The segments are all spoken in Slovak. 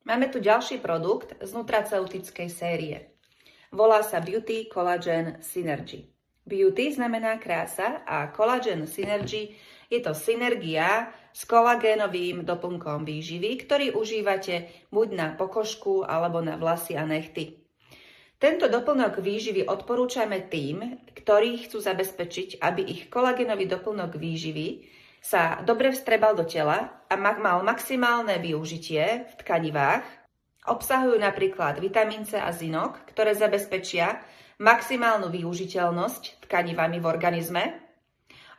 Máme tu ďalší produkt z nutraceutickej série. Volá sa Beauty Collagen Synergy. Beauty znamená krása a Collagen Synergy je to synergia s kolagénovým doplnkom výživy, ktorý užívate buď na pokožku alebo na vlasy a nechty. Tento doplnok výživy odporúčame tým, ktorí chcú zabezpečiť, aby ich kolagénový doplnok výživy sa dobre vstrebal do tela a mal maximálne využitie v tkanivách. Obsahujú napríklad vitamín C a zinok, ktoré zabezpečia maximálnu využiteľnosť tkanivami v organizme.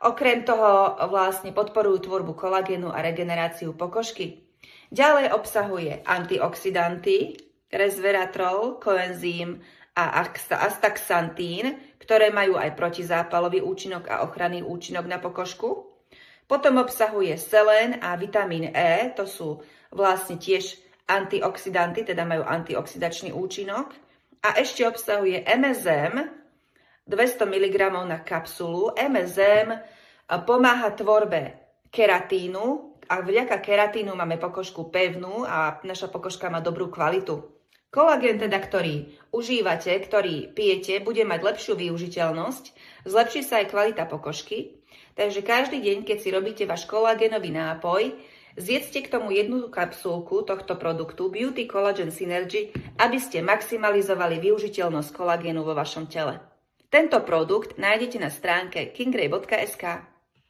Okrem toho vlastne podporujú tvorbu kolagénu a regeneráciu pokožky. Ďalej obsahuje antioxidanty, resveratrol, koenzym a astaxantín, ktoré majú aj protizápalový účinok a ochranný účinok na pokožku. Potom obsahuje selén a vitamín E, to sú vlastne tiež antioxidanty, teda majú antioxidačný účinok. A ešte obsahuje MSM, 200 mg na kapsulu. MSM pomáha tvorbe keratínu a vďaka keratínu máme pokožku pevnú a naša pokožka má dobrú kvalitu. Kolagén teda, ktorý užívate, ktorý pijete, bude mať lepšiu využiteľnosť, zlepší sa aj kvalita pokožky. Takže každý deň, keď si robíte váš kolagénový nápoj, zjedzte k tomu jednu kapsulku tohto produktu Beauty Collagen Synergy, aby ste maximalizovali využiteľnosť kolagénu vo vašom tele. Tento produkt nájdete na stránke kingrey.sk.